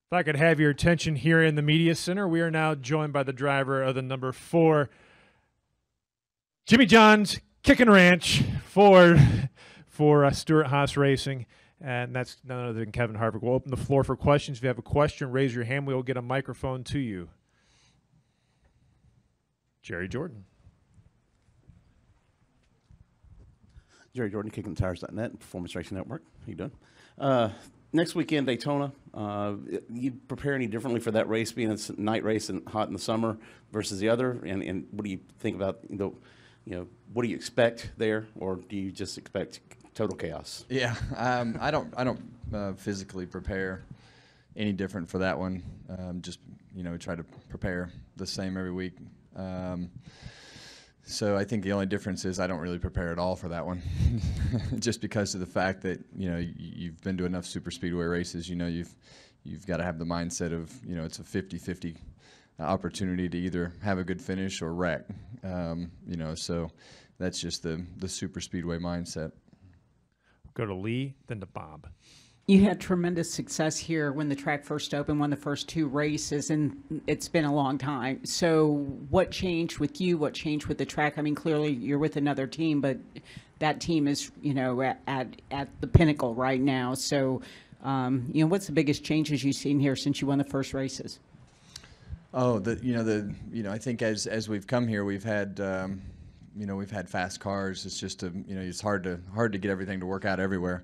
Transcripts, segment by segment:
If I could have your attention here in the media center, we are now joined by the driver of the number 4 Jimmy John's Kickin' Ranch Ford for Stewart Haas Racing, and that's none other than Kevin Harvick. We'll open the floor for questions. If you have a question, raise your hand. We will get a microphone to you. Jerry Jordan. Jerry Jordan, KickingTires.net, Performance Racing Network. How you doing? Next weekend, Daytona. You prepare any differently for that race, being a night race and hot in the summer versus the other? And what do you think about what do you expect there, or do you just expect total chaos? Yeah, I don't physically prepare any different for that one. Just try to prepare the same every week. So I think the only difference is I don't really prepare at all for that one, just because of the fact that you've been to enough super speedway races. You've got to have the mindset of it's a 50-50 opportunity to either have a good finish or wreck. So that's just the super speedway mindset. Go to Lee, then to Bob. You had tremendous success here when the track first opened, won the first 2 races, and it's been a long time. So what changed with you? What changed with the track? I mean, clearly you're with another team, but that team is, at the pinnacle right now. So, what's the biggest changes you've seen here since you won the first races? Oh, I think as we've come here, we've had, we've had fast cars. It's just it's hard to get everything to work out everywhere.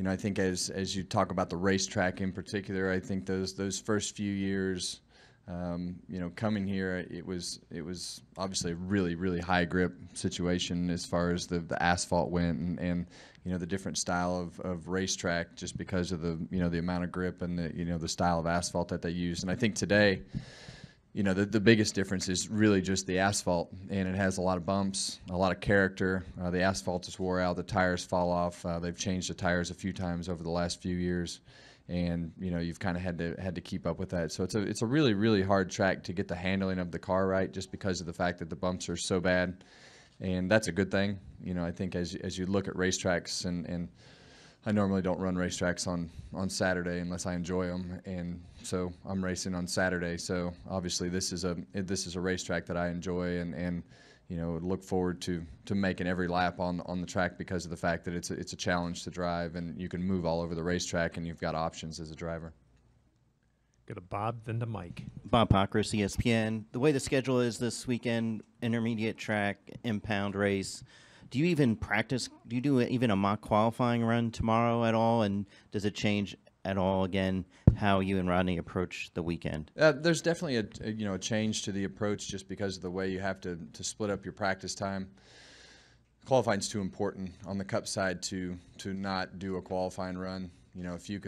I think as you talk about the racetrack in particular, I think those first few years, coming here, it was obviously a really, really high grip situation as far as the asphalt went, and the different style of racetrack, just because of the amount of grip and the style of asphalt that they used. And I think today, the biggest difference is really just the asphalt, and it has a lot of bumps, a lot of character. The asphalt is wore out, the tires fall off. They've changed the tires a few times over the last few years, and you've kind of had to keep up with that. So it's a really, really hard track to get the handling of the car right, just because of the fact that the bumps are so bad, and that's a good thing. I think as you look at racetracks, and I normally don't run racetracks on Saturday unless I enjoy them, and so I'm racing on Saturday. So obviously this is a racetrack that I enjoy, and look forward to making every lap on the track, because of the fact that it's a challenge to drive, and you can move all over the racetrack, and you've got options as a driver. Go to Bob, then to Mike. Bob Pockris, ESPN. The way the schedule is this weekend, intermediate track, impound race. Do you even practice? Do you do even a mock qualifying run tomorrow at all? And does it change at all again how you and Rodney approach the weekend? There's definitely a change to the approach, just because of the way you have to split up your practice time. Qualifying's too important on the Cup side to not do a qualifying run. If you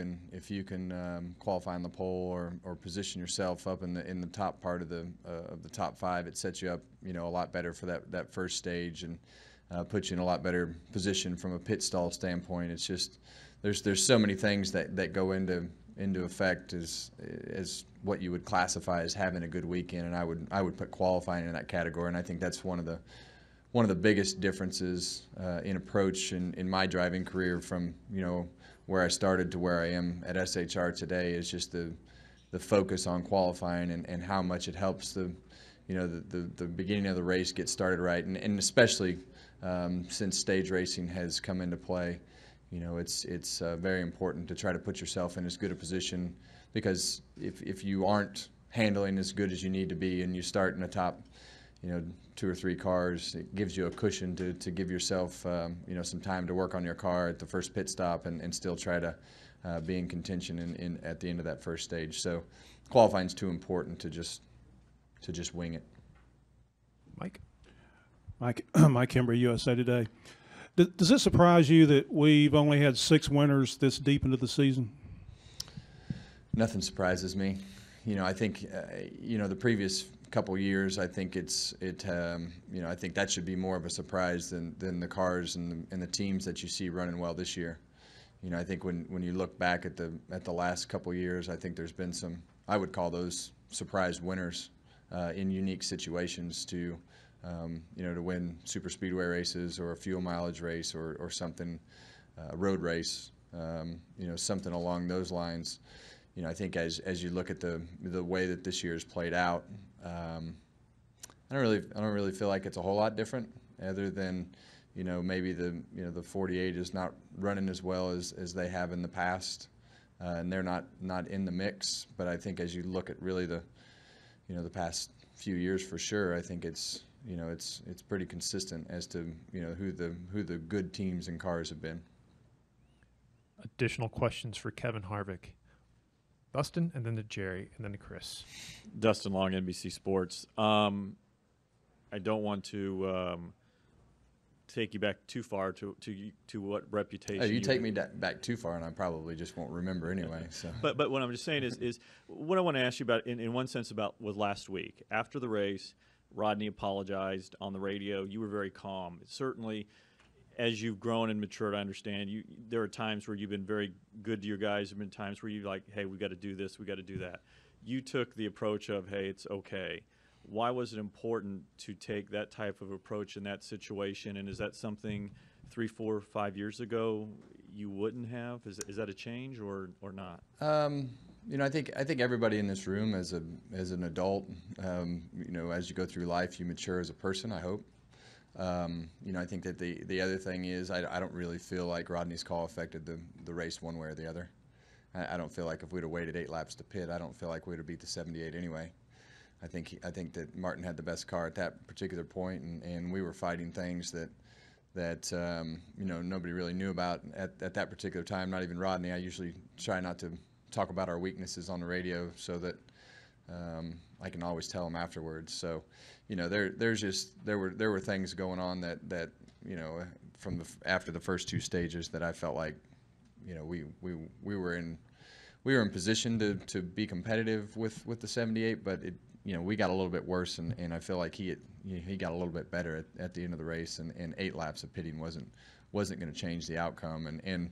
can qualify on the pole or position yourself up in the top part of the top 5, it sets you up a lot better for that first stage, and puts you in a lot better position from a pit stall standpoint. It's just there's so many things that go into effect as what you would classify as having a good weekend, and I would put qualifying in that category. And I think that's one of the biggest differences in approach in my driving career from where I started to where I am at SHR today, is just the focus on qualifying and how much it helps the beginning of the race get started right, and especially since stage racing has come into play, it's very important to try to put yourself in as good a position, because if you aren't handling as good as you need to be, and you start in the top 2 or 3 cars, it gives you a cushion to give yourself some time to work on your car at the first pit stop, and still try to be in contention at the end of that first stage. So qualifying is too important to just wing it. Mike Kimber, USA Today. Does it surprise you that we've only had 6 winners this deep into the season? Nothing surprises me. I think the previous couple years, I think I think that should be more of a surprise than the cars and the teams that you see running well this year. I think when you look back at the last couple years, I think there's been some, I would call those surprise winners in unique situations to win super speedway races, or a fuel mileage race, or something, road race, something along those lines. you know, I think as you look at the way that this year has played out, I don't really feel like it's a whole lot different, other than, you know, maybe the 48 is not running as well as they have in the past, and they're not in the mix. But I think as you look at really the past few years, for sure, I think it's pretty consistent as to, you know, who the good teams and cars have been. Additional questions for Kevin Harvick. Dustin, and then to Jerry, and then to Chris. Dustin Long, NBC Sports. I don't want to take you back too far to what reputation. Oh, you take me back too far, and I probably just won't remember anyway. So. But what I'm just saying is what I want to ask you about, in one sense, about was last week after the race. Rodney apologized on the radio. You were very calm. Certainly, as you've grown and matured, I understand there are times where you've been very good to your guys. There have been times where you're like, hey, we got to do this, we got to do that. You took the approach of, hey, it's okay. Why was it important to take that type of approach in that situation? And is that something 3, 4, 5 years ago you wouldn't have? Is that a change or not? You know, I think everybody in this room, as an adult, you know, as you go through life, you mature as a person, I hope. You know, I think that the other thing is I don't really feel like Rodney's call affected the race one way or the other. I don't feel like if we'd have waited 8 laps to pit, I don't feel like we'd have beat the 78 anyway. I think that Martin had the best car at that particular point, and we were fighting things that you know, nobody really knew about at that particular time, not even Rodney. I usually try not to talk about our weaknesses on the radio so that I can always tell them afterwards. So, you know, there were things going on that you know, after the first 2 stages that I felt like, you know, we were in position to be competitive with the 78, but you know, we got a little bit worse, and I feel like he got a little bit better at the end of the race, and 8 laps of pitting wasn't going to change the outcome. And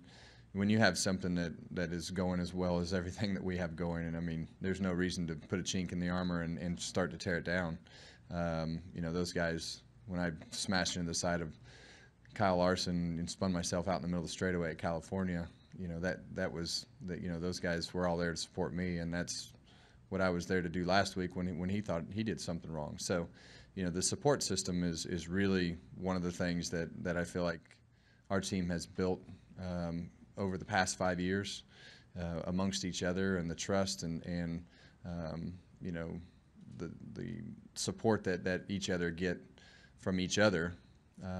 when you have something that is going as well as everything that we have going, and I mean, there's no reason to put a chink in the armor and start to tear it down. You know, those guys, when I smashed into the side of Kyle Larson and spun myself out in the middle of the straightaway at California, you know, you know, those guys were all there to support me, and that's what I was there to do last week when he thought he did something wrong. So, you know, the support system is really one of the things that I feel like our team has built over the past 5 years amongst each other, and the trust and you know, the support that each other get from each other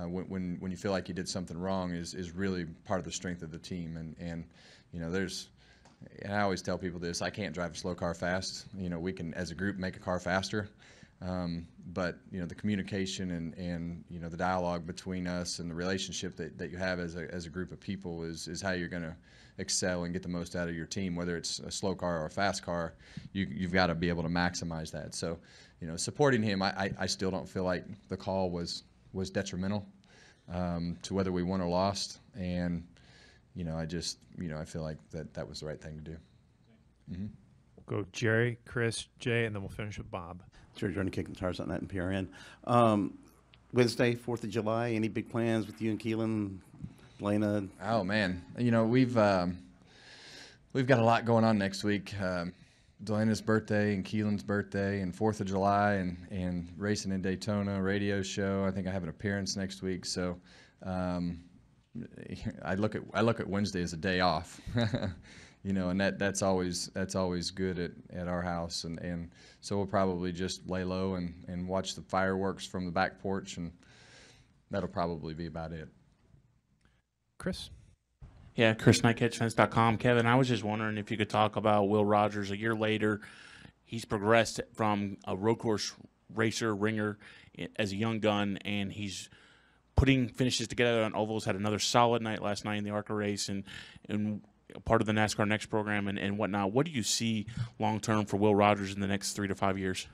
when you feel like you did something wrong is really part of the strength of the team. And you know, and I always tell people this: I can't drive a slow car fast. You know, we can, as a group, make a car faster. But you know, the communication and you know, the dialogue between us and the relationship that you have as a group of people is how you're going to excel and get the most out of your team. Whether it's a slow car or a fast car, you've got to be able to maximize that. So, you know, supporting him, I still don't feel like the call was detrimental to whether we won or lost. And you know, I feel like that was the right thing to do. Mm-hmm. We'll go Jerry, Chris, Jay, and then we'll finish with Bob. Jerry Jordan, Kicking Tires on that and PRN. Wednesday, 4th of July, any big plans with you and Keelan, Lena? Oh man, you know, we've got a lot going on next week. Delena's birthday and Keelan's birthday and 4th of July and racing in Daytona, radio show. I think I have an appearance next week. So I look at Wednesday as a day off. You know, and that's always good at our house, and so we'll probably just lay low and watch the fireworks from the back porch, and that'll probably be about it. Chris? Yeah, Chris, NightCatchFence.com. Kevin, I was just wondering if you could talk about Will Rogers. A year later, he's progressed from a road course racer, ringer, as a young gun, and he's putting finishes together on ovals. Had another solid night last night in the ARCA race, and part of the NASCAR Next program and whatnot. What do you see long term for Will Rogers in the next 3 to 5 years?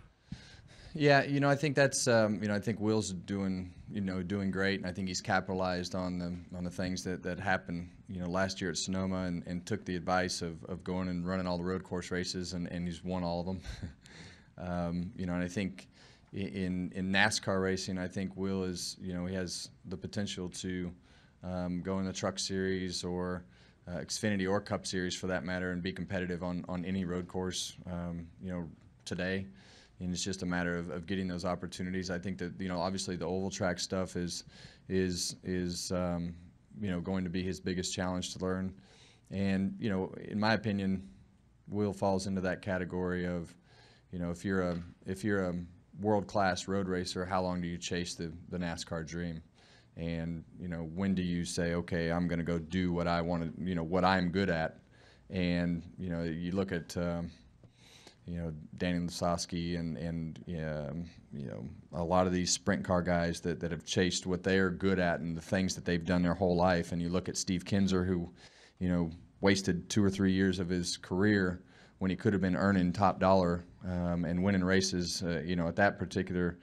Yeah, you know, I think that's you know, I think Will's doing great, and I think he's capitalized on the things that happened, you know, last year at Sonoma, and took the advice of going and running all the road course races, and he's won all of them. You know, and I think in NASCAR racing, I think Will is, you know, he has the potential to go in the Truck Series or Xfinity or Cup Series for that matter, and be competitive on any road course, you know, today. And it's just a matter of getting those opportunities. I think that, you know, obviously the oval track stuff is you know, going to be his biggest challenge to learn. And, you know, in my opinion, Will falls into that category of, you know, if you're a world-class road racer, how long do you chase the NASCAR dream? And, you know, when do you say, okay, I'm going to go do what I want to, you know, what I'm good at? And, you know, you look at, you know, Danny Lasowski and you know, a lot of these sprint car guys that have chased what they're good at and the things that they've done their whole life. And you look at Steve Kinzer, who, you know, wasted 2 or 3 years of his career when he could have been earning top dollar and winning races, you know, at that particular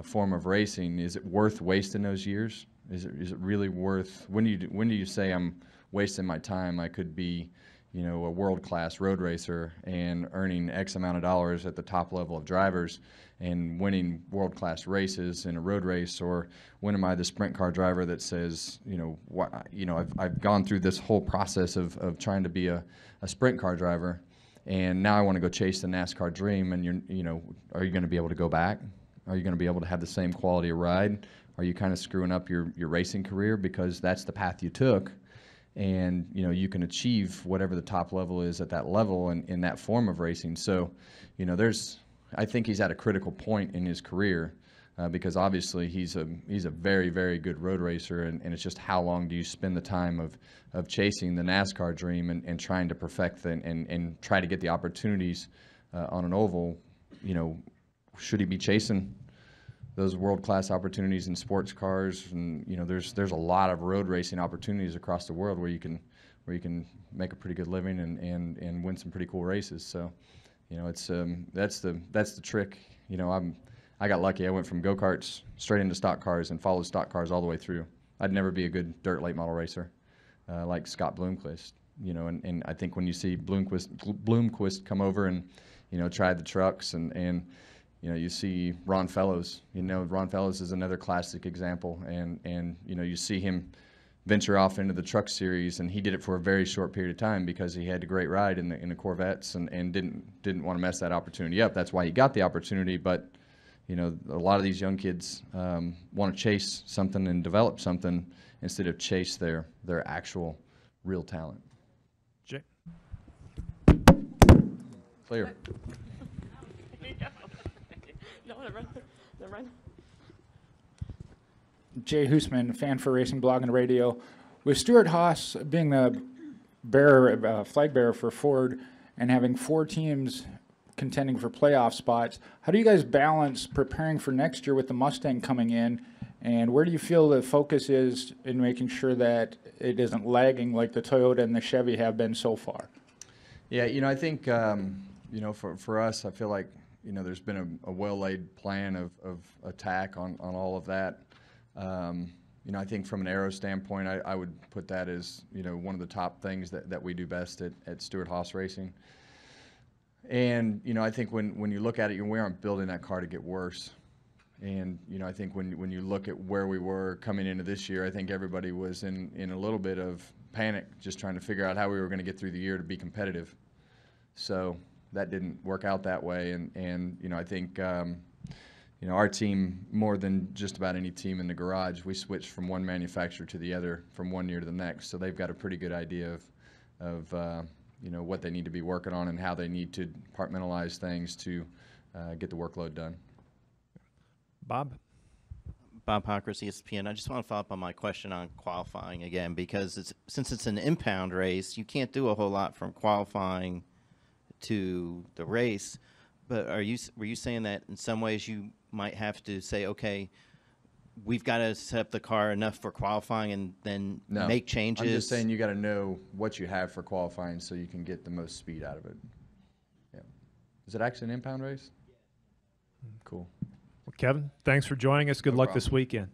form of racing. Is it worth wasting those years? Is it really worth, when do you say I'm wasting my time? I could be, you know, a world-class road racer and earning X amount of dollars at the top level of drivers and winning world-class races in a road race, or when am I the sprint car driver that says, you know, I've gone through this whole process of trying to be a sprint car driver, and now I want to go chase the NASCAR dream. And you know, are you going to be able to go back? Are you going to be able to have the same quality of ride? Are you kind of screwing up your racing career because that's the path you took? And, you know, you can achieve whatever the top level is at that level and in that form of racing. So, you know, I think he's at a critical point in his career because obviously he's a very, very good road racer, and it's just how long do you spend the time of chasing the NASCAR dream and trying to perfect and try to get the opportunities on an oval. You know, should he be chasing those world-class opportunities in sports cars? And, you know, there's a lot of road racing opportunities across the world where you can make a pretty good living and win some pretty cool races. So, you know, it's that's the trick. You know, I got lucky. I went from go-karts straight into stock cars and followed stock cars all the way through. I'd never be a good dirt late model racer like Scott Bloomquist. You know, and I think when you see Bloomquist come over and, you know, try the trucks and you know, you see Ron Fellows. You know, Ron Fellows is another classic example, and you know, you see him venture off into the truck series, and he did it for a very short period of time because he had a great ride in the Corvettes and didn't want to mess that opportunity up. That's why he got the opportunity. But, you know, a lot of these young kids want to chase something and develop something instead of chase their actual real talent. Jay. Clear. Jay Hoosman, fan for Racing Blog and Radio. With Stuart Haas being the flag bearer for Ford and having 4 teams contending for playoff spots, how do you guys balance preparing for next year with the Mustang coming in, and where do you feel the focus is in making sure that it isn't lagging like the Toyota and the Chevy have been so far? Yeah, you know, I think, you know, for us, I feel like, you know, there's been a well-laid plan of attack on all of that. You know, I think from an aero standpoint, I would put that as, you know, one of the top things that we do best at Stuart Haas Racing. And, you know, I think when you look at it, we aren't building that car to get worse. And, you know, I think when you look at where we were coming into this year, I think everybody was in a little bit of panic, just trying to figure out how we were going to get through the year to be competitive. So that didn't work out that way. And you know, I think, you know, our team, more than just about any team in the garage, we switched from one manufacturer to the other from one year to the next. So they've got a pretty good idea of you know, what they need to be working on and how they need to compartmentalize things to get the workload done. Bob Hawker, ESPN. I just want to follow up on my question on qualifying again, because since it's an impound race, you can't do a whole lot from qualifying to the race. But were you saying that in some ways you might have to say, okay, we've got to set up the car enough for qualifying and then make changes? I'm just saying you got to know what you have for qualifying so you can get the most speed out of it. Yeah. Is it actually an impound race? Cool. Well, Kevin, thanks for joining us. Good No luck problem. this weekend.